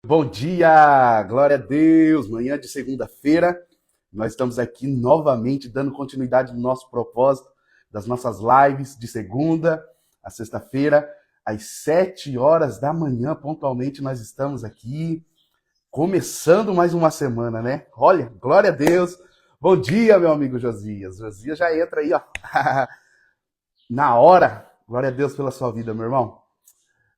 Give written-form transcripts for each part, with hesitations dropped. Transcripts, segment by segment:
Bom dia, glória a Deus, manhã de segunda-feira, nós estamos aqui novamente dando continuidade no nosso propósito das nossas lives de segunda a sexta-feira, às 7 horas da manhã, pontualmente nós estamos aqui, começando mais uma semana, né? Olha, glória a Deus, bom dia, meu amigo Josias, Josias já entra aí, ó, na hora, glória a Deus pela sua vida, meu irmão.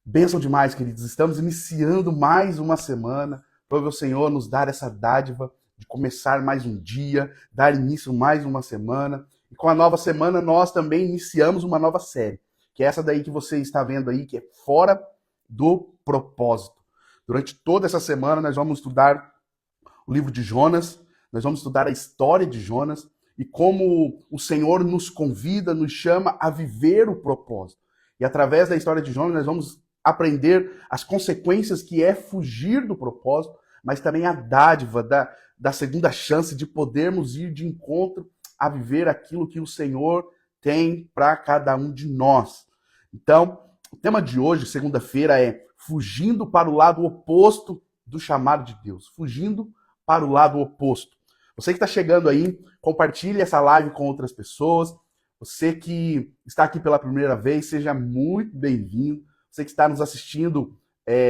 Bênção demais, queridos. Estamos iniciando mais uma semana. Para o Senhor nos dar essa dádiva de começar mais um dia, dar início mais uma semana. E com a nova semana, nós também iniciamos uma nova série, que é essa daí que você está vendo aí, que é Fora do Propósito. Durante toda essa semana, nós vamos estudar o livro de Jonas, nós vamos estudar a história de Jonas e como o Senhor nos convida, nos chama a viver o propósito. E através da história de Jonas, nós vamos aprender as consequências que é fugir do propósito, mas também a dádiva da segunda chance de podermos ir de encontro a viver aquilo que o Senhor tem para cada um de nós. Então, o tema de hoje, segunda-feira, é fugindo para o lado oposto do chamado de Deus. Fugindo para o lado oposto. Você que está chegando aí, compartilhe essa live com outras pessoas. Você que está aqui pela primeira vez, seja muito bem-vindo. Você que está nos assistindo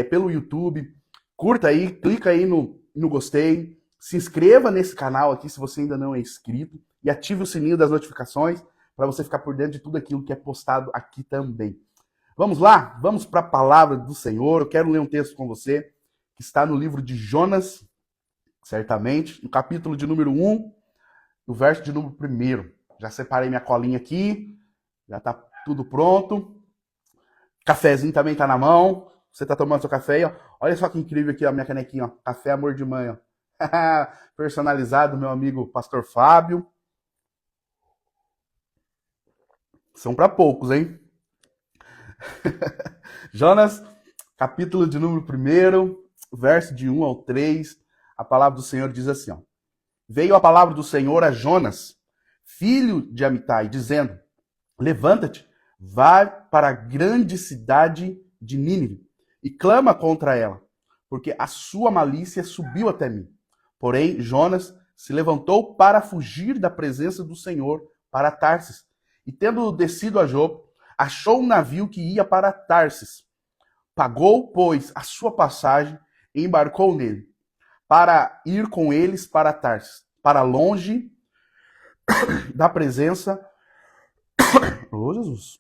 pelo YouTube, curta aí, clica aí no gostei, se inscreva nesse canal aqui se você ainda não é inscrito e ative o sininho das notificações para você ficar por dentro de tudo aquilo que é postado aqui também. Vamos lá? Vamos para a palavra do Senhor. Eu quero ler um texto com você que está no livro de Jonas, certamente, no capítulo de número 1, no verso de número 1. Já separei minha colinha aqui, já está tudo pronto. Cafezinho também tá na mão. Você tá tomando seu café aí, ó. Olha só que incrível aqui, ó, minha canequinha, ó. Café Amor de Mãe, ó. Personalizado, meu amigo Pastor Fábio. São para poucos, hein? Jonas, capítulo de número 1, verso de 1 ao 3. A palavra do Senhor diz assim, ó. Veio a palavra do Senhor a Jonas, filho de Amitai, dizendo: levanta-te, vai para a grande cidade de Nínive e clama contra ela, porque a sua malícia subiu até mim. Porém, Jonas se levantou para fugir da presença do Senhor para Tarsis. E tendo descido a Jope, achou um navio que ia para Tarsis. Pagou, pois, a sua passagem e embarcou nele, para ir com eles para Tarsis, para longe da presença oh, Jesus,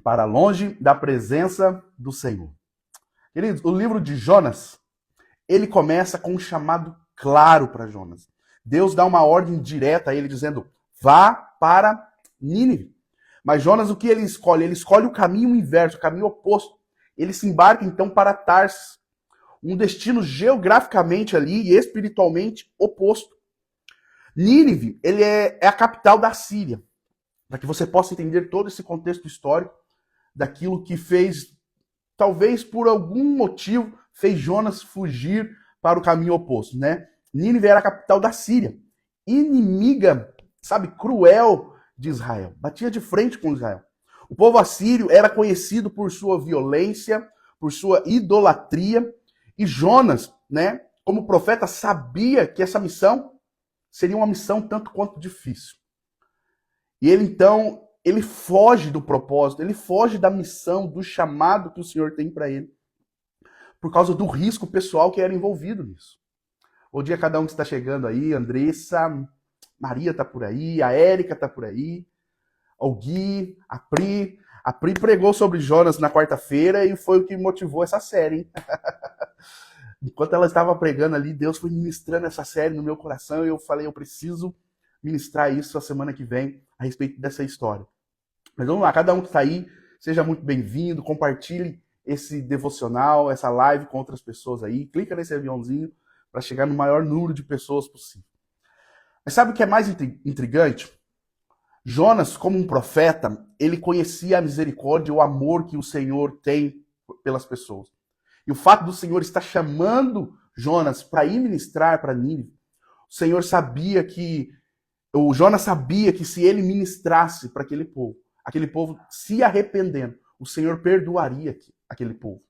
para longe da presença do Senhor. Queridos, o livro de Jonas, ele começa com um chamado claro para Jonas. Deus dá uma ordem direta a ele, dizendo, vá para Nínive. Mas Jonas, o que ele escolhe? Ele escolhe o caminho inverso, o caminho oposto. Ele se embarca, então, para Tarsis, um destino geograficamente ali e espiritualmente oposto. Nínive, ele é a capital da Síria, para que você possa entender todo esse contexto histórico daquilo que fez, talvez por algum motivo, fez Jonas fugir para o caminho oposto, né? Nínive era a capital da Síria, inimiga, sabe, cruel de Israel, batia de frente com Israel. O povo assírio era conhecido por sua violência, por sua idolatria, e Jonas, né, como profeta, sabia que essa missão seria uma missão tanto quanto difícil. E ele, então, ele foge do propósito, ele foge da missão, do chamado que o Senhor tem para ele, por causa do risco pessoal que era envolvido nisso. Bom dia a cada um que está chegando aí, Andressa, Maria está por aí, a Érica está por aí, o Gui, a Pri. A Pri pregou sobre Jonas na quarta-feira e foi o que motivou essa série, hein? Enquanto ela estava pregando ali, Deus foi ministrando essa série no meu coração e eu falei, eu preciso ministrar isso a semana que vem a respeito dessa história. Mas vamos lá, cada um que está aí, seja muito bem-vindo, compartilhe esse devocional, essa live com outras pessoas aí, clica nesse aviãozinho para chegar no maior número de pessoas possível. Mas sabe o que é mais intrigante? Jonas, como um profeta, ele conhecia a misericórdia e o amor que o Senhor tem pelas pessoas. E o fato do Senhor estar chamando Jonas para ir ministrar para Nínive, o Senhor sabia que, o Jonas sabia que se ele ministrasse para aquele povo se arrependendo, o Senhor perdoaria aquele povo.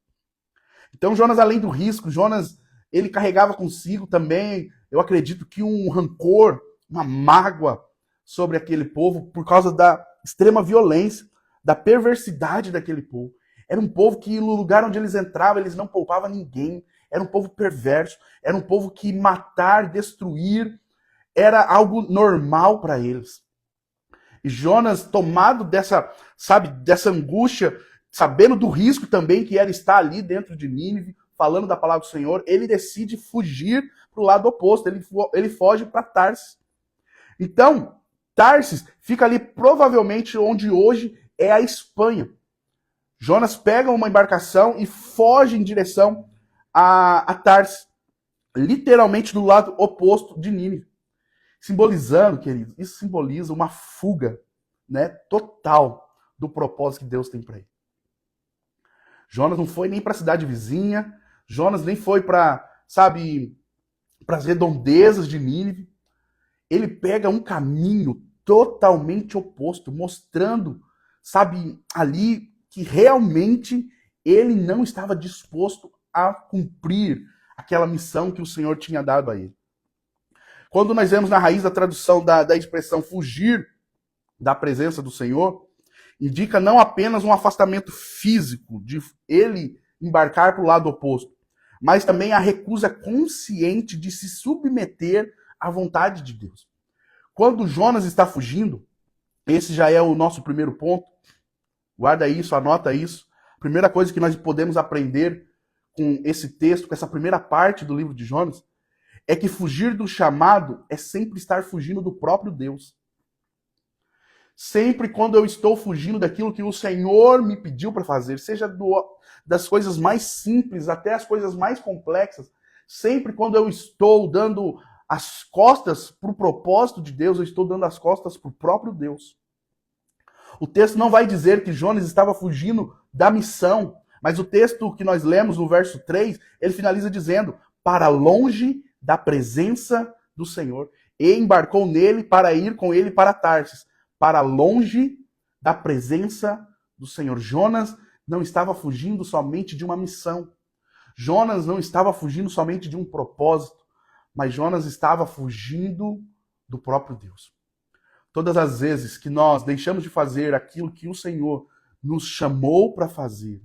Então Jonas, além do risco, Jonas ele carregava consigo também, eu acredito que um rancor, uma mágoa sobre aquele povo por causa da extrema violência, da perversidade daquele povo. Era um povo que no lugar onde eles entravam, eles não poupavam ninguém. Era um povo perverso, era um povo que matar, destruir, era algo normal para eles. E Jonas, tomado dessa, sabe, dessa angústia, sabendo do risco também que era estar ali dentro de Nínive, falando da palavra do Senhor, ele decide fugir para o lado oposto, ele foge para Tarsis. Então, Tarsis fica ali provavelmente onde hoje é a Espanha. Jonas pega uma embarcação e foge em direção a Tarsis, literalmente do lado oposto de Nínive. Simbolizando, queridos, isso simboliza uma fuga, né, total do propósito que Deus tem para ele. Jonas não foi nem para a cidade vizinha, Jonas nem foi para, sabe, para as redondezas de Nínive. Ele pega um caminho totalmente oposto, mostrando, sabe, ali que realmente ele não estava disposto a cumprir aquela missão que o Senhor tinha dado a ele. Quando nós vemos na raiz da tradução da expressão fugir da presença do Senhor, indica não apenas um afastamento físico de ele embarcar para o lado oposto, mas também a recusa consciente de se submeter à vontade de Deus. Quando Jonas está fugindo, esse já é o nosso primeiro ponto, guarda isso, anota isso. A primeira coisa que nós podemos aprender com esse texto, com essa primeira parte do livro de Jonas, é que fugir do chamado é sempre estar fugindo do próprio Deus. Sempre quando eu estou fugindo daquilo que o Senhor me pediu para fazer, seja das coisas mais simples até as coisas mais complexas, sempre quando eu estou dando as costas para o propósito de Deus, eu estou dando as costas para o próprio Deus. O texto não vai dizer que Jonas estava fugindo da missão, mas o texto que nós lemos no verso 3, ele finaliza dizendo, para longe da presença do Senhor, e embarcou nele para ir com ele para Tarsis, para longe da presença do Senhor. Jonas não estava fugindo somente de uma missão. Jonas não estava fugindo somente de um propósito, mas Jonas estava fugindo do próprio Deus. Todas as vezes que nós deixamos de fazer aquilo que o Senhor nos chamou para fazer,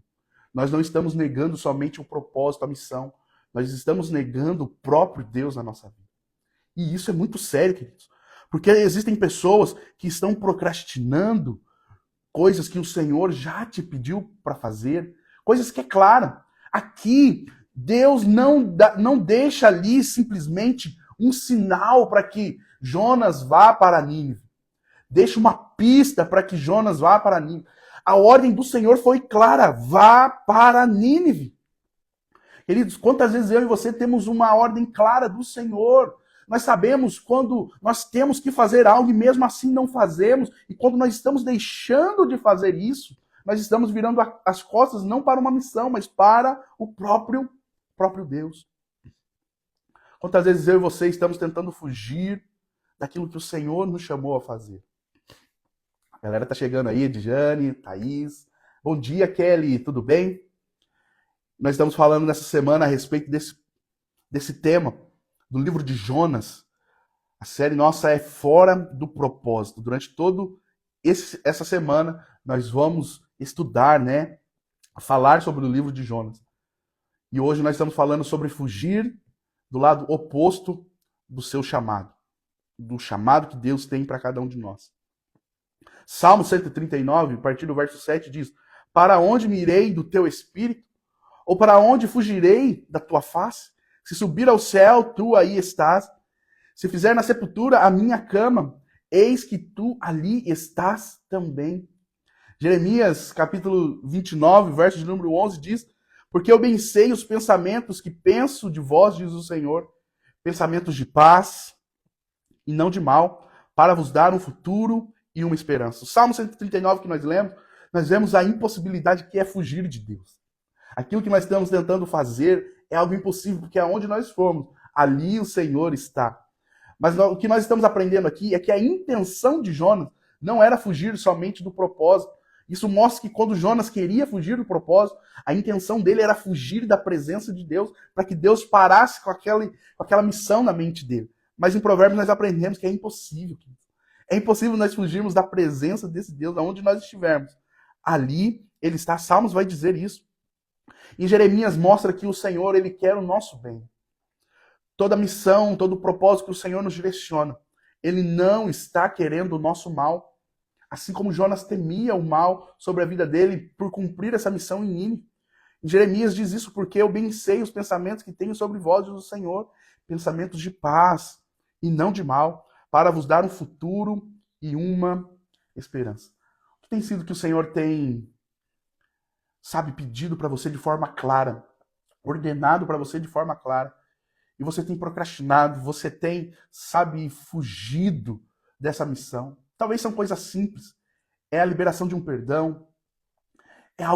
nós não estamos negando somente o propósito, a missão, nós estamos negando o próprio Deus na nossa vida. E isso é muito sério, queridos. Porque existem pessoas que estão procrastinando coisas que o Senhor já te pediu para fazer, coisas que é claro. Aqui, Deus não deixa ali simplesmente um sinal para que Jonas vá para Nínive. Deixa uma pista para que Jonas vá para Nínive. A ordem do Senhor foi clara, vá para Nínive. Queridos, quantas vezes eu e você temos uma ordem clara do Senhor? Nós sabemos quando nós temos que fazer algo e mesmo assim não fazemos. E quando nós estamos deixando de fazer isso, nós estamos virando as costas não para uma missão, mas para o próprio Deus. Quantas vezes eu e você estamos tentando fugir daquilo que o Senhor nos chamou a fazer? A galera tá chegando aí, Edjane, Thaís. Bom dia, Kelly, tudo bem? Nós estamos falando nessa semana a respeito desse tema, do livro de Jonas. A série nossa é Fora do Propósito. Durante toda essa semana, nós vamos estudar, né? Falar sobre o livro de Jonas. E hoje nós estamos falando sobre fugir do lado oposto do seu chamado. Do chamado que Deus tem para cada um de nós. Salmo 139, a partir do verso 7, diz: para onde me irei do teu espírito? Ou para onde fugirei da tua face? Se subir ao céu, tu aí estás. Se fizer na sepultura a minha cama, eis que tu ali estás também. Jeremias, capítulo 29, verso de número 11, diz: porque eu bem sei os pensamentos que penso de vós, diz o Senhor, pensamentos de paz e não de mal, para vos dar um futuro e uma esperança. O Salmo 139 que nós vemos a impossibilidade que é fugir de Deus. Aquilo que nós estamos tentando fazer é algo impossível, porque aonde nós formos, ali o Senhor está. Mas o que nós estamos aprendendo aqui é que a intenção de Jonas não era fugir somente do propósito. Isso mostra que quando Jonas queria fugir do propósito, a intenção dele era fugir da presença de Deus, para que Deus parasse com aquela missão na mente dele. Mas em Provérbios nós aprendemos que é impossível. É impossível nós fugirmos da presença desse Deus, aonde nós estivermos. Ali ele está, Salmos vai dizer isso. Em Jeremias mostra que o Senhor, ele quer o nosso bem. Toda missão, todo propósito que o Senhor nos direciona, ele não está querendo o nosso mal. Assim como Jonas temia o mal sobre a vida dele por cumprir essa missão em Nínive. Jeremias diz isso porque eu bem sei os pensamentos que tenho sobre vós, diz o Senhor, pensamentos de paz e não de mal, para vos dar um futuro e uma esperança. O que tem sido que o Senhor tem, pedido para você de forma clara, ordenado para você de forma clara, e você tem procrastinado, você tem, fugido dessa missão? Talvez são coisas simples. É a liberação de um perdão. É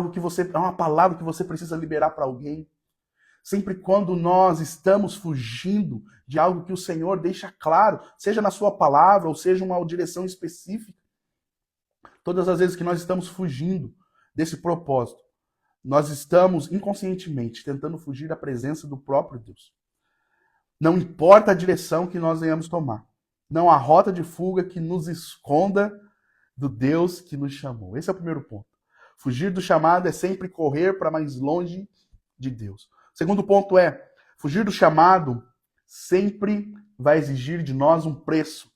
uma palavra que você precisa liberar para alguém. Sempre quando nós estamos fugindo de algo que o Senhor deixa claro, seja na sua palavra ou seja uma direção específica, todas as vezes que nós estamos fugindo desse propósito, nós estamos inconscientemente tentando fugir da presença do próprio Deus. Não importa a direção que nós venhamos tomar. Não há rota de fuga que nos esconda do Deus que nos chamou. Esse é o primeiro ponto. Fugir do chamado é sempre correr para mais longe de Deus. O segundo ponto é, fugir do chamado sempre vai exigir de nós um preço.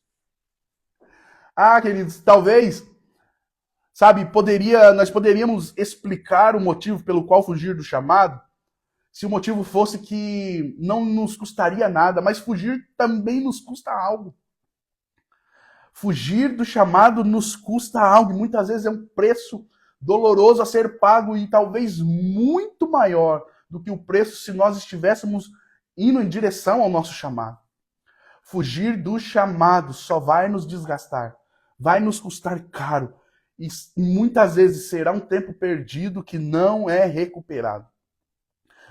Queridos, talvez, nós poderíamos explicar o motivo pelo qual fugir do chamado, se o motivo fosse que não nos custaria nada, mas fugir também nos custa algo. Fugir do chamado nos custa algo, e muitas vezes é um preço doloroso a ser pago e talvez muito maior do que o preço se nós estivéssemos indo em direção ao nosso chamado. Fugir do chamado só vai nos desgastar, vai nos custar caro e muitas vezes será um tempo perdido que não é recuperado.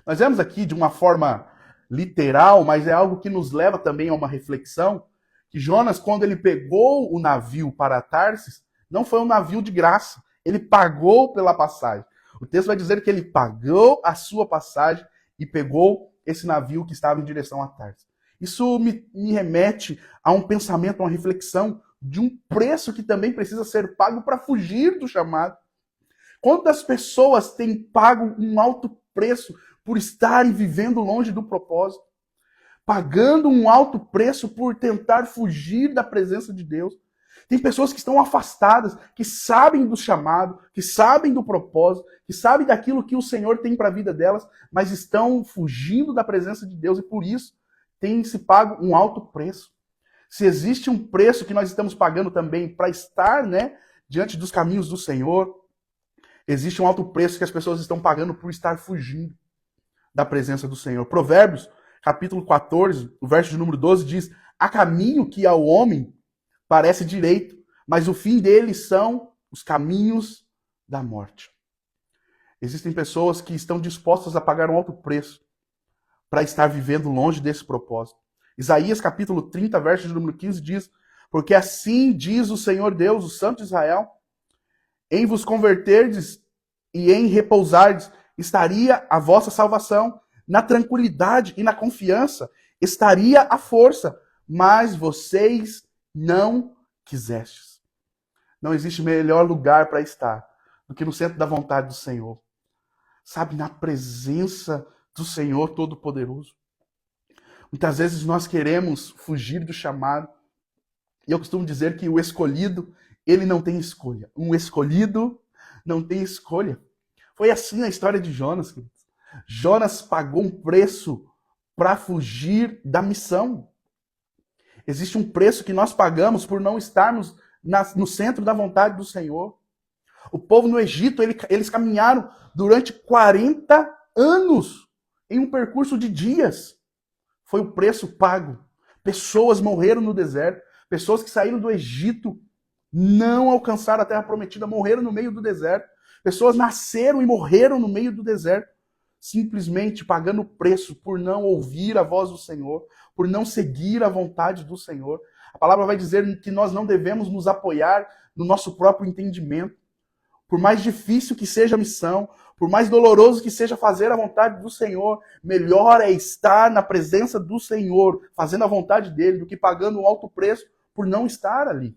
Nós vemos aqui de uma forma literal, mas é algo que nos leva também a uma reflexão, que Jonas, quando ele pegou o navio para Tarsis, não foi um navio de graça. Ele pagou pela passagem. O texto vai dizer que ele pagou a sua passagem e pegou esse navio que estava em direção a Tarsis. Isso me remete a um pensamento, a uma reflexão de um preço que também precisa ser pago para fugir do chamado. Quantas pessoas têm pago um alto preço por estarem vivendo longe do propósito? Pagando um alto preço por tentar fugir da presença de Deus. Tem pessoas que estão afastadas, que sabem do chamado, que sabem do propósito, que sabem daquilo que o Senhor tem para a vida delas, mas estão fugindo da presença de Deus e por isso tem se pago um alto preço. Se existe um preço que nós estamos pagando também para estar, diante dos caminhos do Senhor, existe um alto preço que as pessoas estão pagando por estar fugindo da presença do Senhor. Provérbios, capítulo 14, o verso de número 12 diz: há caminho que ao homem parece direito, mas o fim dele são os caminhos da morte. Existem pessoas que estão dispostas a pagar um alto preço para estar vivendo longe desse propósito. Isaías capítulo 30, verso de número 15 diz: porque assim diz o Senhor Deus, o Santo de Israel, em vos converterdes e em repousardes estaria a vossa salvação, na tranquilidade e na confiança estaria a força, mas vocês não quisestes. Não existe melhor lugar para estar do que no centro da vontade do Senhor. Na presença do Senhor Todo-Poderoso. Muitas vezes nós queremos fugir do chamado. E eu costumo dizer que o escolhido, ele não tem escolha. Um escolhido não tem escolha. Foi assim a história de Jonas, queridos. Jonas pagou um preço para fugir da missão. Existe um preço que nós pagamos por não estarmos no centro da vontade do Senhor. O povo no Egito, eles caminharam durante 40 anos em um percurso de dias. Foi o preço pago. Pessoas morreram no deserto. Pessoas que saíram do Egito não alcançaram a terra prometida, morreram no meio do deserto. Pessoas nasceram e morreram no meio do deserto, simplesmente pagando o preço por não ouvir a voz do Senhor, por não seguir a vontade do Senhor. A palavra vai dizer que nós não devemos nos apoiar no nosso próprio entendimento. Por mais difícil que seja a missão, por mais doloroso que seja fazer a vontade do Senhor, melhor é estar na presença do Senhor, fazendo a vontade dele, do que pagando um alto preço por não estar ali.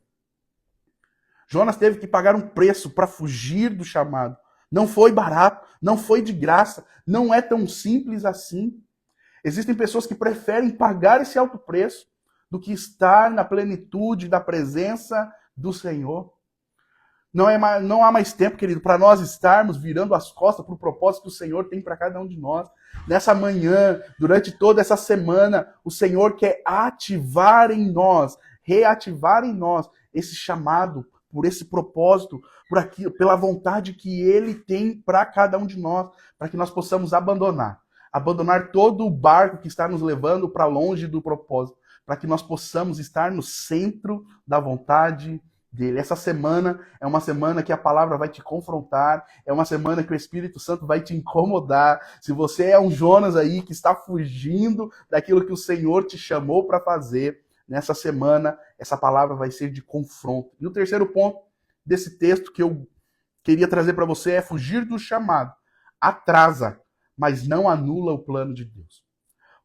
Jonas teve que pagar um preço para fugir do chamado. Não foi barato, não foi de graça, não é tão simples assim. Existem pessoas que preferem pagar esse alto preço do que estar na plenitude da presença do Senhor. Não há mais tempo, querido, para nós estarmos virando as costas para o propósito que o Senhor tem para cada um de nós. Nessa manhã, durante toda essa semana, o Senhor quer ativar em nós, reativar em nós esse chamado, por esse propósito, por aquilo, pela vontade que Ele tem para cada um de nós, para que nós possamos abandonar todo o barco que está nos levando para longe do propósito, para que nós possamos estar no centro da vontade dele. Essa semana é uma semana que a palavra vai te confrontar, é uma semana que o Espírito Santo vai te incomodar. Se você é um Jonas aí que está fugindo daquilo que o Senhor te chamou para fazer, nessa semana essa palavra vai ser de confronto. E o terceiro ponto desse texto que eu queria trazer para você é fugir do chamado. Atrasa, mas não anula o plano de Deus.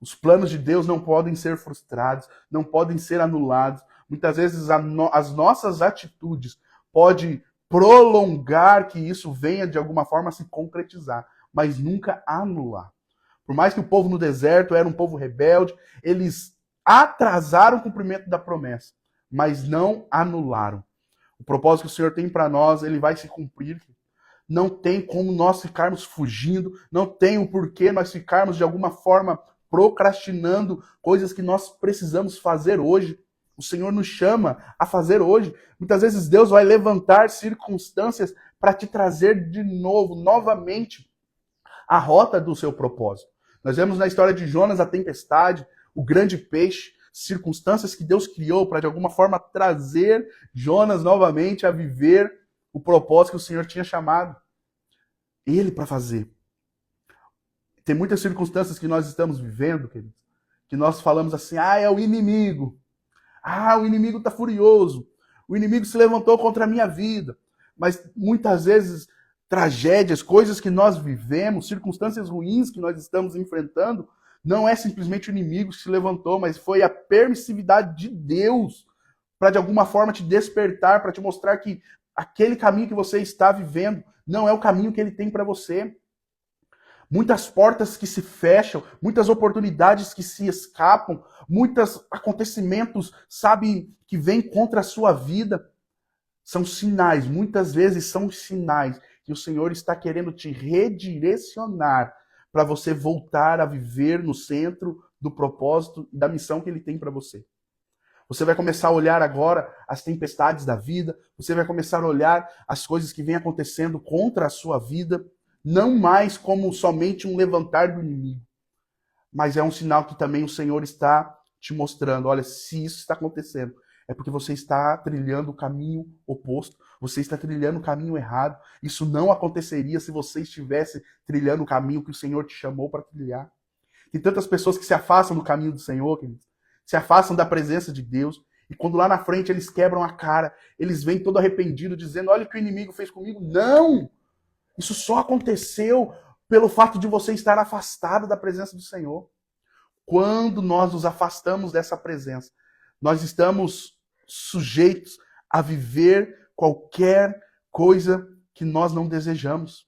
Os planos de Deus não podem ser frustrados, não podem ser anulados. Muitas vezes as nossas atitudes podem prolongar que isso venha de alguma forma a se concretizar, mas nunca anular. Por mais que o povo no deserto era um povo rebelde, eles atrasaram o cumprimento da promessa, mas não anularam. O propósito que o Senhor tem para nós, ele vai se cumprir. Não tem como nós ficarmos fugindo, não tem o porquê nós ficarmos de alguma forma procrastinando coisas que nós precisamos fazer hoje. O Senhor nos chama a fazer hoje. Muitas vezes Deus vai levantar circunstâncias para te trazer de novo, novamente, a rota do seu propósito. Nós vemos na história de Jonas a tempestade, o grande peixe, circunstâncias que Deus criou para de alguma forma trazer Jonas novamente a viver o propósito que o Senhor tinha chamado ele para fazer. Tem muitas circunstâncias que nós estamos vivendo, queridos, que nós falamos assim, é o inimigo. O inimigo está furioso. O inimigo se levantou contra a minha vida. Mas muitas vezes, tragédias, coisas que nós vivemos, circunstâncias ruins que nós estamos enfrentando, não é simplesmente o inimigo que se levantou, mas foi a permissividade de Deus para de alguma forma te despertar, para te mostrar que aquele caminho que você está vivendo não é o caminho que ele tem para você. Muitas portas que se fecham, muitas oportunidades que se escapam, muitos acontecimentos, que vêm contra a sua vida, são sinais, muitas vezes são sinais que o Senhor está querendo te redirecionar para você voltar a viver no centro do propósito e da missão que ele tem para você. Você vai começar a olhar agora as tempestades da vida, você vai começar a olhar as coisas que vêm acontecendo contra a sua vida, não mais como somente um levantar do inimigo, mas é um sinal que também o Senhor está te mostrando. Olha, se isso está acontecendo, é porque você está trilhando o caminho oposto, você está trilhando o caminho errado. Isso não aconteceria se você estivesse trilhando o caminho que o Senhor te chamou para trilhar. Tem tantas pessoas que se afastam do caminho do Senhor, queridos, se afastam da presença de Deus, e quando lá na frente eles quebram a cara, eles vêm todo arrependido, dizendo, olha o que o inimigo fez comigo. Não! Isso só aconteceu pelo fato de você estar afastado da presença do Senhor. Quando nós nos afastamos dessa presença, nós estamos sujeitos a viver qualquer coisa que nós não desejamos.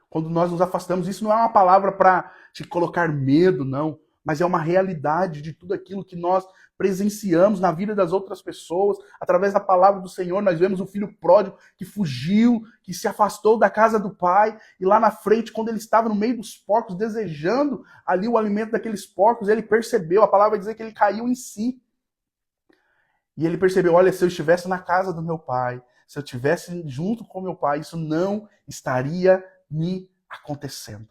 Quando nós nos afastamos, isso não é uma palavra para te colocar medo, não, mas é uma realidade de tudo aquilo que nós presenciamos na vida das outras pessoas, através da palavra do Senhor. Nós vemos o filho pródigo que fugiu, que se afastou da casa do pai, e lá na frente, quando ele estava no meio dos porcos, desejando ali o alimento daqueles porcos, ele percebeu, a palavra vai dizer que ele caiu em si. E ele percebeu, olha, se eu estivesse na casa do meu pai, se eu estivesse junto com meu pai, isso não estaria me acontecendo.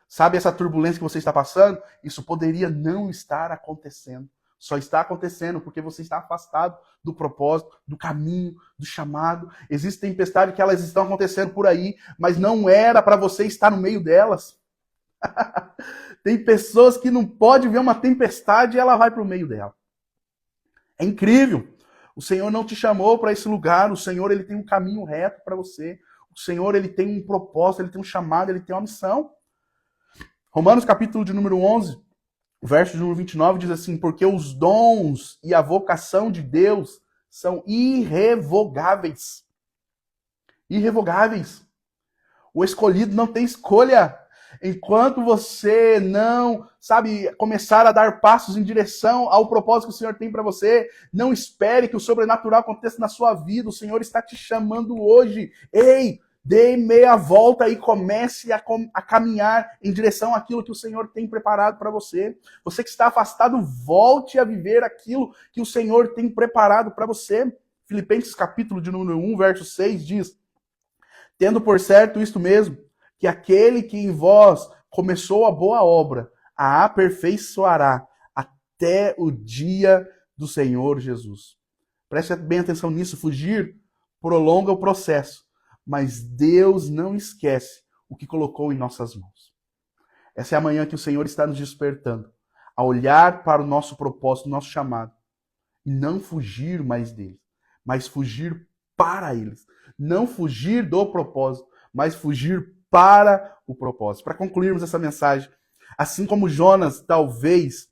Sabe essa turbulência que você está passando? Isso poderia não estar acontecendo. Só está acontecendo porque você está afastado do propósito, do caminho, do chamado. Existe tempestade que elas estão acontecendo por aí, mas não era para você estar no meio delas. Tem pessoas que não podem ver uma tempestade e ela vai para o meio dela. É incrível. O Senhor não te chamou para esse lugar. O Senhor, ele tem um caminho reto para você. O Senhor, ele tem um propósito, ele tem um chamado, ele tem uma missão. Romanos capítulo de número 11, verso de número 29 diz assim: porque os dons e a vocação de Deus são irrevogáveis. Irrevogáveis. O escolhido não tem escolha. Enquanto você não, começar a dar passos em direção ao propósito que o Senhor tem para você, não espere que o sobrenatural aconteça na sua vida. O Senhor está te chamando hoje. Ei, dê meia volta e comece a caminhar em direção àquilo que o Senhor tem preparado para você. Você que está afastado, volte a viver aquilo que o Senhor tem preparado para você. Filipenses capítulo de número 1, verso 6 diz: tendo por certo isto mesmo, que aquele que em vós começou a boa obra, a aperfeiçoará até o dia do Senhor Jesus. Preste bem atenção nisso. Fugir prolonga o processo, mas Deus não esquece o que colocou em nossas mãos. Essa é a manhã que o Senhor está nos despertando, a olhar para o nosso propósito, o nosso chamado, e não fugir mais dele, mas fugir para eles. Não fugir do propósito, mas fugir para o propósito. Para concluirmos essa mensagem, assim como Jonas, talvez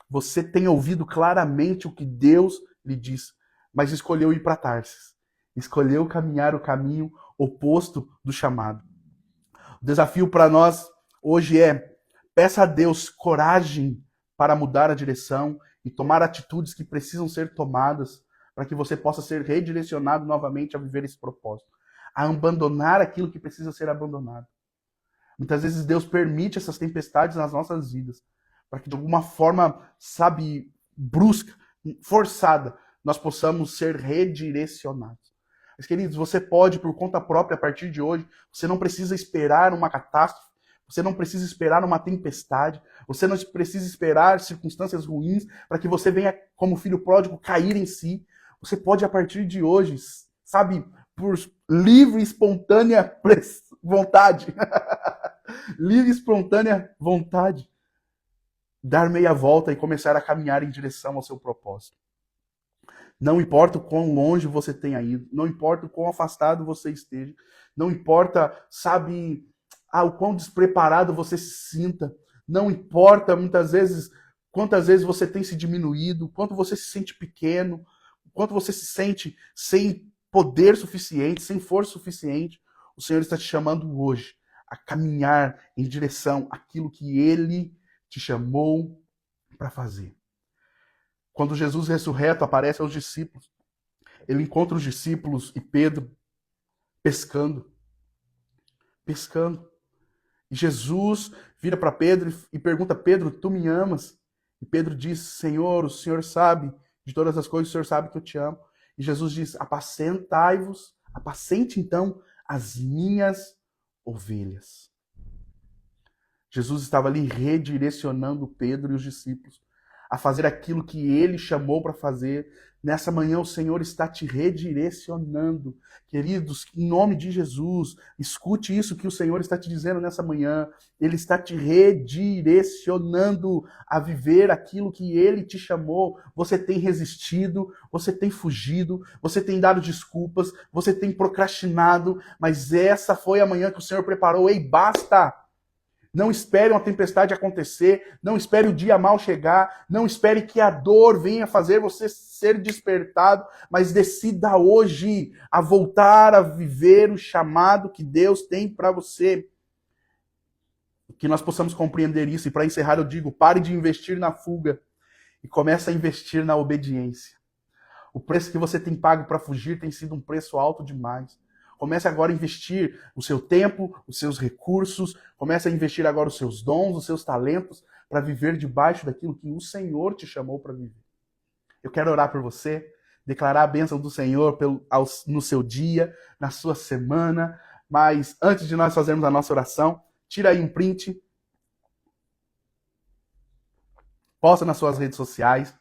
você tenha ouvido claramente o que Deus lhe disse, mas escolheu ir para Tarsis. Escolheu caminhar o caminho oposto do chamado. O desafio para nós hoje é: peça a Deus coragem para mudar a direção e tomar atitudes que precisam ser tomadas para que você possa ser redirecionado novamente a viver esse propósito, a abandonar aquilo que precisa ser abandonado. Muitas vezes Deus permite essas tempestades nas nossas vidas, para que de alguma forma, brusca, forçada, nós possamos ser redirecionados. Mas, queridos, você pode, por conta própria, a partir de hoje, você não precisa esperar uma catástrofe, você não precisa esperar uma tempestade, você não precisa esperar circunstâncias ruins para que você venha, como filho pródigo, cair em si. Você pode, a partir de hoje, por livre e espontânea vontade, livre e espontânea vontade, dar meia volta e começar a caminhar em direção ao seu propósito. Não importa o quão longe você tenha ido, não importa o quão afastado você esteja, não importa, o quão despreparado você se sinta, não importa, muitas vezes, quantas vezes você tem se diminuído, quanto você se sente pequeno, quanto você se sente sem poder suficiente, sem força suficiente, o Senhor está te chamando hoje a caminhar em direção àquilo que Ele te chamou para fazer. Quando Jesus ressurreto aparece aos discípulos, ele encontra os discípulos e Pedro pescando. E Jesus vira para Pedro e pergunta: Pedro, tu me amas? E Pedro diz: Senhor, o Senhor sabe de todas as coisas, o Senhor sabe que eu te amo. E Jesus diz: apacentai-vos, apacente então as minhas ovelhas. Jesus estava ali redirecionando Pedro e os discípulos a fazer aquilo que ele chamou para fazer. Nessa manhã o Senhor está te redirecionando. Queridos, em nome de Jesus, escute isso que o Senhor está te dizendo nessa manhã. Ele está te redirecionando a viver aquilo que Ele te chamou. Você tem resistido, você tem fugido, você tem dado desculpas, você tem procrastinado, mas essa foi a manhã que o Senhor preparou. Ei, basta! Não espere uma tempestade acontecer, não espere o dia mal chegar, não espere que a dor venha fazer você ser despertado, mas decida hoje a voltar a viver o chamado que Deus tem para você. Que nós possamos compreender isso. E para encerrar eu digo: pare de investir na fuga e comece a investir na obediência. O preço que você tem pago para fugir tem sido um preço alto demais. Comece agora a investir o seu tempo, os seus recursos, comece a investir agora os seus dons, os seus talentos, para viver debaixo daquilo que o Senhor te chamou para viver. Eu quero orar por você, declarar a bênção do Senhor no seu dia, na sua semana, mas antes de nós fazermos a nossa oração, tira aí um print, posta nas suas redes sociais,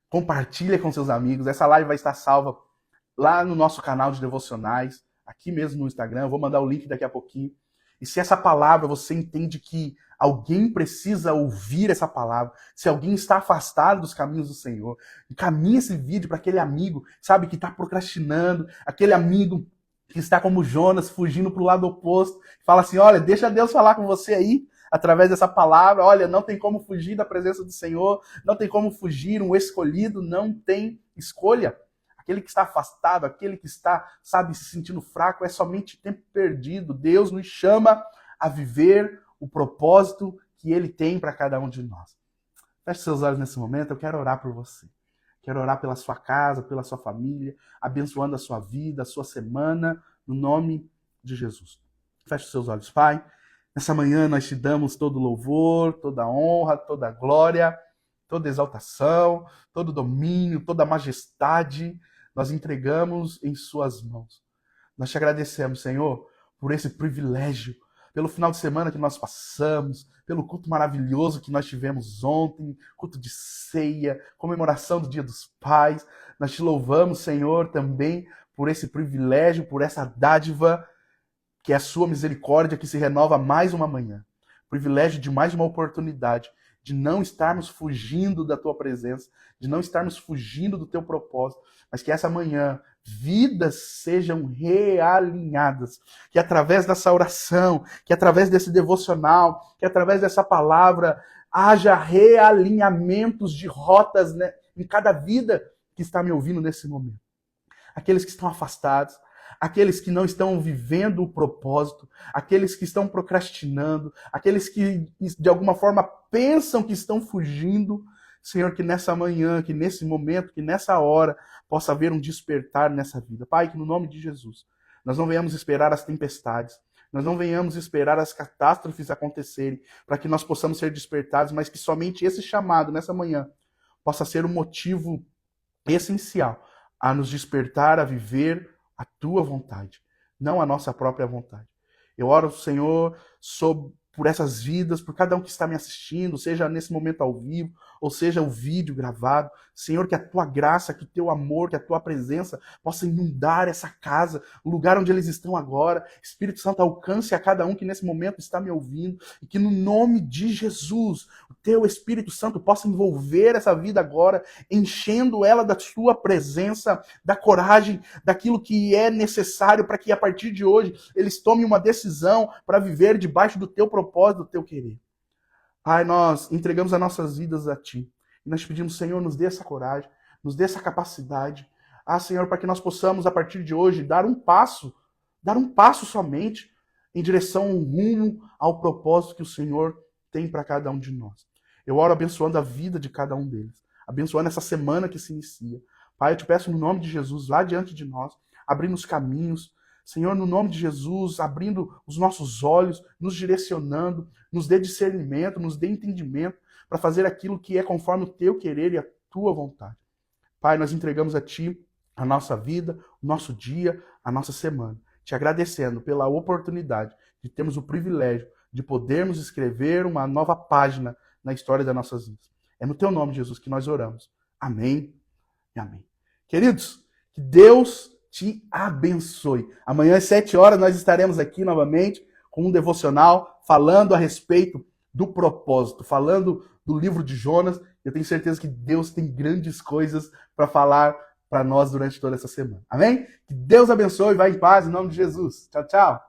compartilha com seus amigos. Essa live vai estar salva lá no nosso canal de devocionais, aqui mesmo no Instagram. Eu vou mandar o link daqui a pouquinho. E se essa palavra você entende que alguém precisa ouvir essa palavra, se alguém está afastado dos caminhos do Senhor, encaminhe esse vídeo para aquele amigo, sabe, que está procrastinando, aquele amigo que está como Jonas, fugindo para o lado oposto, fala assim, olha, deixa Deus falar com você aí, através dessa palavra, olha, não tem como fugir da presença do Senhor, não tem como fugir, um escolhido não tem escolha. Aquele que está afastado, aquele que está, sabe, se sentindo fraco, é somente tempo perdido. Deus nos chama a viver o propósito que Ele tem para cada um de nós. Feche seus olhos nesse momento, eu quero orar por você. Quero orar pela sua casa, pela sua família, abençoando a sua vida, a sua semana, no nome de Jesus. Feche seus olhos, Pai. Nessa manhã nós te damos todo louvor, toda honra, toda glória, toda exaltação, todo domínio, toda majestade. Nós entregamos em suas mãos. Nós te agradecemos, Senhor, por esse privilégio, pelo final de semana que nós passamos, pelo culto maravilhoso que nós tivemos ontem, culto de ceia, comemoração do Dia dos Pais. Nós te louvamos, Senhor, também por esse privilégio, por essa dádiva, que é a sua misericórdia que se renova mais uma manhã. Privilégio de mais uma oportunidade de não estarmos fugindo da tua presença, de não estarmos fugindo do teu propósito, mas que essa manhã vidas sejam realinhadas, que através dessa oração, que através desse devocional, que através dessa palavra, haja realinhamentos de rotas, né, em cada vida que está me ouvindo nesse momento. Aqueles que estão afastados, aqueles que não estão vivendo o propósito, aqueles que estão procrastinando, aqueles que de alguma forma pensam que estão fugindo. Senhor, que nessa manhã, que nesse momento, que nessa hora possa haver um despertar nessa vida. Pai, que no nome de Jesus, nós não venhamos esperar as tempestades, nós não venhamos esperar as catástrofes acontecerem para que nós possamos ser despertados, mas que somente esse chamado nessa manhã possa ser um motivo essencial a nos despertar a viver a tua vontade, não a nossa própria vontade. Eu oro, Senhor, por essas vidas, por cada um que está me assistindo, seja nesse momento ao vivo, ou seja o vídeo gravado. Senhor, que a tua graça, que o teu amor, que a tua presença possa inundar essa casa, o lugar onde eles estão agora. Espírito Santo, alcance a cada um que nesse momento está me ouvindo, e que no nome de Jesus, o teu Espírito Santo possa envolver essa vida agora, enchendo ela da sua presença, da coragem, daquilo que é necessário para que a partir de hoje eles tomem uma decisão para viver debaixo do teu propósito, do teu querer. Pai, nós entregamos as nossas vidas a Ti. E nós pedimos, Senhor, nos dê essa coragem, nos dê essa capacidade. Senhor, para que nós possamos, a partir de hoje, dar um passo somente em direção rumo ao propósito que o Senhor tem para cada um de nós. Eu oro abençoando a vida de cada um deles, abençoando essa semana que se inicia. Pai, eu te peço no nome de Jesus, lá diante de nós, abrindo os caminhos, Senhor, no nome de Jesus, abrindo os nossos olhos, nos direcionando, nos dê discernimento, nos dê entendimento para fazer aquilo que é conforme o teu querer e a tua vontade. Pai, nós entregamos a Ti a nossa vida, o nosso dia, a nossa semana, te agradecendo pela oportunidade de termos o privilégio de podermos escrever uma nova página na história das nossas vidas. É no teu nome, Jesus, que nós oramos. Amém e amém. Queridos, que Deus te abençoe. Amanhã às 7 horas nós estaremos aqui novamente com um devocional falando a respeito do propósito, falando do livro de Jonas. Eu tenho certeza que Deus tem grandes coisas para falar para nós durante toda essa semana. Amém? Que Deus abençoe e vá em paz em nome de Jesus. Tchau, tchau.